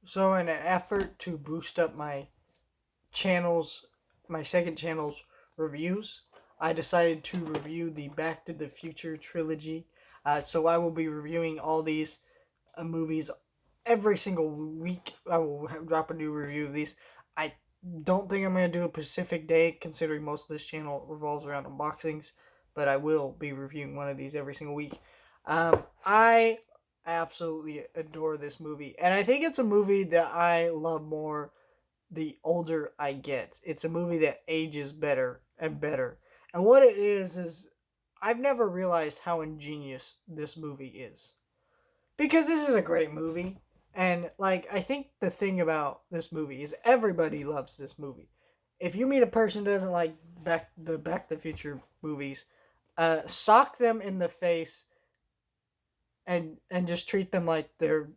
So, in an effort to boost up my second channel's reviews, I decided to review the Back to the Future trilogy. So, I will be reviewing all these movies every single week. I will drop a new review of these. I don't think I'm going to do a Pacific Day, considering most of this channel revolves around unboxings, but I will be reviewing one of these every single week. I absolutely adore this movie, and I think it's a movie that I love more the older I get. It's a movie that ages better and better. And what it is I've never realized how ingenious this movie is. Because this is a great movie. And like I think the thing about this movie is everybody loves this movie. If you meet a person who doesn't like Back to the Future movies, sock them in the face and just treat them like they're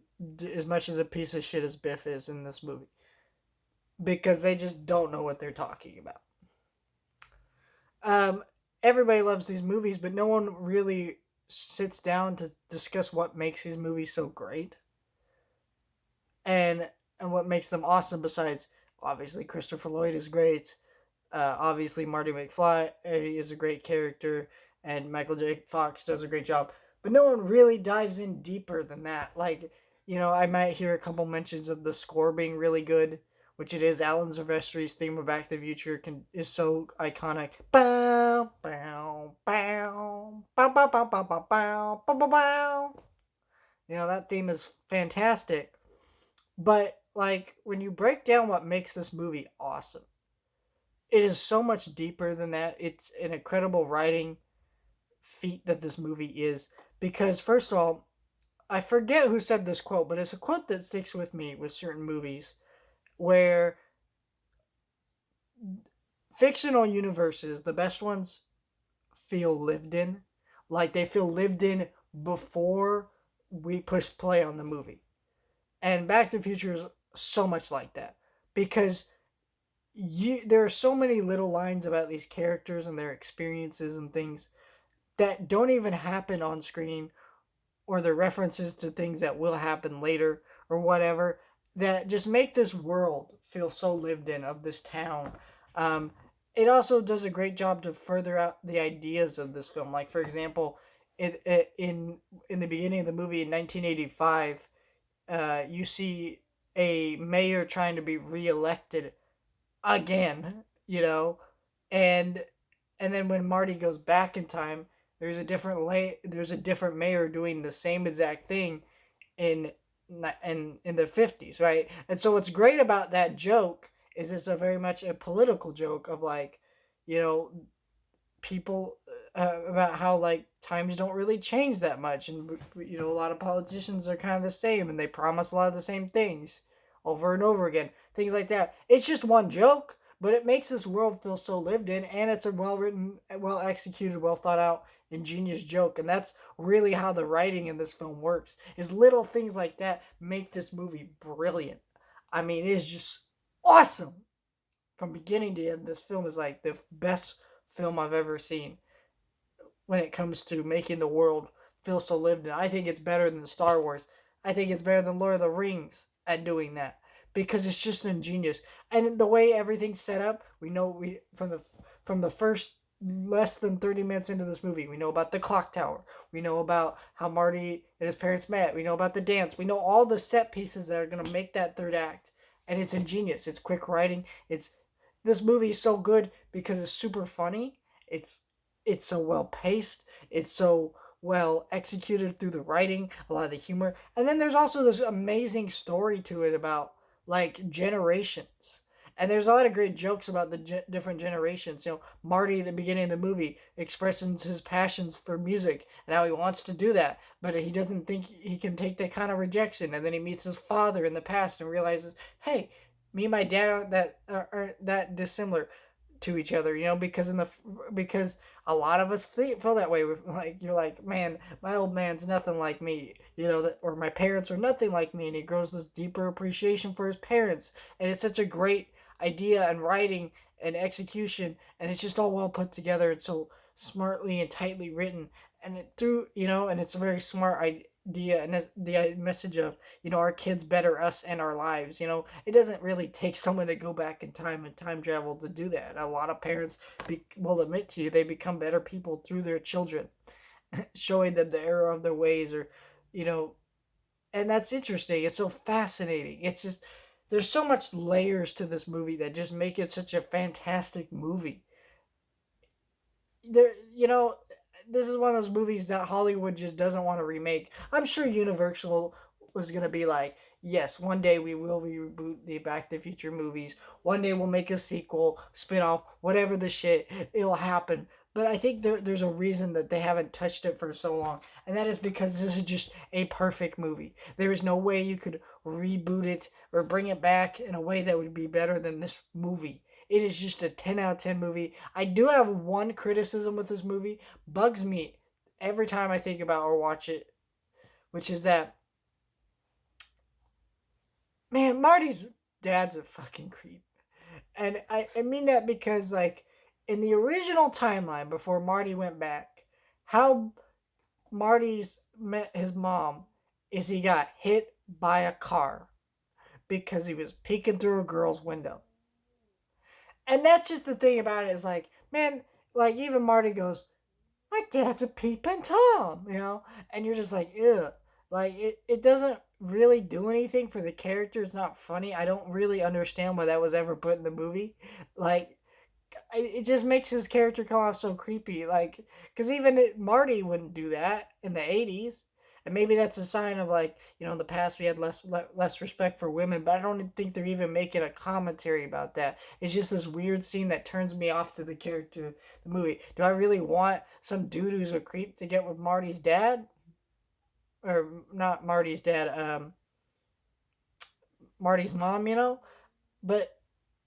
as much as a piece of shit as Biff is in this movie, because they just don't know what they're talking about. Um, Everybody loves these movies, but no one really sits down to discuss what makes these movies so great and and what makes them awesome. Besides, obviously, Christopher Lloyd is great. Obviously, Marty McFly is a great character, and Michael J. Fox does a great job. But no one really dives in deeper than that. Like, I might hear a couple mentions of the score being really good, which it is. Alan Silvestri's theme of Back to the Future is so iconic. Bow, bow, bow, bow, bow, bow, bow, bow, bow, bow, bow, bow. That theme is fantastic. But, like, when you break down what makes this movie awesome, it is so much deeper than that. It's an incredible writing feat that this movie is. Because, first of all, I forget who said this quote, but it's a quote that sticks with me with certain movies where fictional universes, the best ones, feel lived in. Like they feel lived in before we push play on the movie. And Back to the Future is so much like that. Because there are so many little lines about these characters and their experiences and things that don't even happen on screen, or the references to things that will happen later or whatever, that just make this world feel so lived in of this town. Um, it also does a great job to further out the ideas of this film. Like, for example, in the beginning of the movie in 1985, you see a mayor trying to be reelected again, and and then when Marty goes back in time, there's a different mayor doing the same exact thing in in the 50s, right? And so what's great about that joke is it's a very much a political joke of like, you know, people about how like times don't really change that much, and a lot of politicians are kind of the same, and they promise a lot of the same things over and over again, things like that. It's just one joke, but it makes this world feel so lived in, and it's a well written, well executed, well thought out, ingenious joke. And that's really how the writing in this film works, is little things like that make this movie brilliant. I mean, it is just awesome from beginning to end. This film is like the best film I've ever seen when it comes to making the world feel so lived in. I think it's better than Star Wars. I think it's better than Lord of the Rings at doing that, because it's just ingenious. And the way everything's set up, we know we from the first less than 30 minutes into this movie, we know about the clock tower. We know about how Marty and his parents met. We know about the dance. We know all the set pieces that are going to make that third act. And it's ingenious. It's quick writing. It's This movie is so good because it's super funny. It's it's so well paced. It's so well executed through the writing, a lot of the humor, and then there's also this amazing story to it about like generations. And there's a lot of great jokes about the different generations. Marty at the beginning of the movie expresses his passions for music and how he wants to do that, but he doesn't think he can take that kind of rejection. And then he meets his father in the past and realizes, hey, me and my dad aren't that dissimilar to each other, because a lot of us feel that way. Like, you're like, man, my old man's nothing like me, or my parents are nothing like me, and he grows this deeper appreciation for his parents. And it's such a great idea and writing and execution, and it's just all well put together and so smartly and tightly written, and and it's a very smart the message of, our kids better us and our lives. It doesn't really take someone to go back in time and time travel to do that. A lot of parents will admit to you they become better people through their children, showing them the error of their ways, or you know and that's interesting. It's so fascinating. It's just there's so much layers to this movie that just make it such a fantastic movie. There, this is one of those movies that Hollywood just doesn't want to remake. I'm sure Universal was gonna be like, yes, one day we will reboot the Back to the Future movies. One day we'll make a sequel, spin off, whatever the shit, it'll happen. But I think there's a reason that they haven't touched it for so long, and that is because this is just a perfect movie. There is no way you could reboot it or bring it back in a way that would be better than this movie. It is just a 10 out of 10 movie. I do have one criticism with this movie. Bugs me every time I think about or watch it, which is that, man, Marty's dad's a fucking creep. And I mean that because, like, in the original timeline before Marty went back, how Marty's met his mom is he got hit by a car because he was peeking through a girl's window. And that's just the thing about it, is like, man, like, even Marty goes, my dad's a peeping Tom. And you're just like, ew. Like, it doesn't really do anything for the character. It's not funny. I don't really understand why that was ever put in the movie. Like, it just makes his character come off so creepy. Like, because even Marty wouldn't do that in the 80s. And maybe that's a sign of, like, in the past we had less respect for women, but I don't think they're even making a commentary about that. It's just this weird scene that turns me off to the character, the movie. Do I really want some dude who's a creep to get with Marty's dad? Or not Marty's dad, Marty's mom? But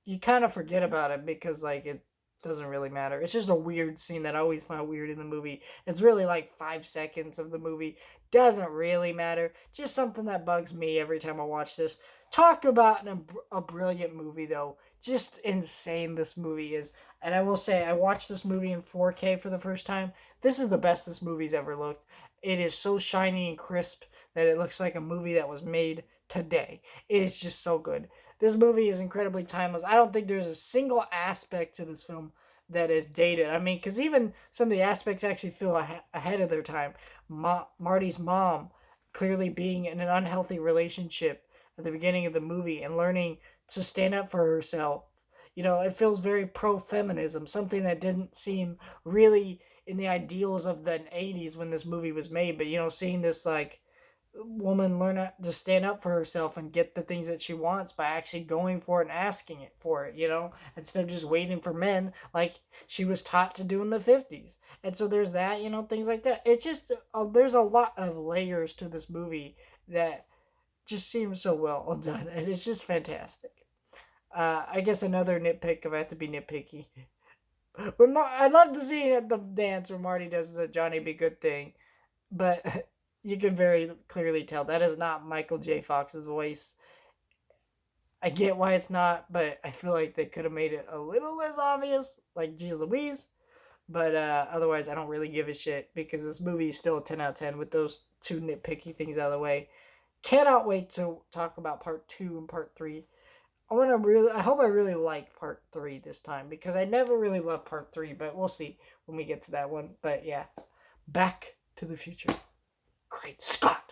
you kind of forget about it because, like, it doesn't really matter. It's just a weird scene that I always find weird in the movie. It's really like 5 seconds of the movie. Doesn't really matter. Just something that bugs me every time I watch this. Talk about a brilliant movie, though. Just insane this movie is. And I will say, I watched this movie in 4K for the first time. This is the best this movie's ever looked. It is so shiny and crisp that it looks like a movie that was made today. It is just so good. This movie is incredibly timeless. I don't think there's a single aspect to this film that is dated. I mean, because even some of the aspects actually feel ahead of their time. Marty's mom clearly being in an unhealthy relationship at the beginning of the movie and learning to stand up for herself. It feels very pro-feminism, something that didn't seem really in the ideals of the 80s when this movie was made. But, seeing this, like, woman learn to stand up for herself and get the things that she wants by actually going for it and asking it for it, instead of just waiting for men like she was taught to do in the 50s. And so there's that, things like that. It's just, there's a lot of layers to this movie that just seems so well done, and it's just fantastic. I guess another nitpick, if I have to be nitpicky, but I'd love to see at the dance where Marty does the Johnny Be Good thing, but you can very clearly tell that is not Michael J. Fox's voice. I get why it's not, but I feel like they could have made it a little less obvious, like Jeez Louise. But otherwise, I don't really give a shit because this movie is still a 10 out of 10 with those two nitpicky things out of the way. Cannot wait to talk about part 2 and part 3. I hope I really like part 3 this time because I never really loved part 3, but we'll see when we get to that one. But yeah, Back to the Future. Great Scott!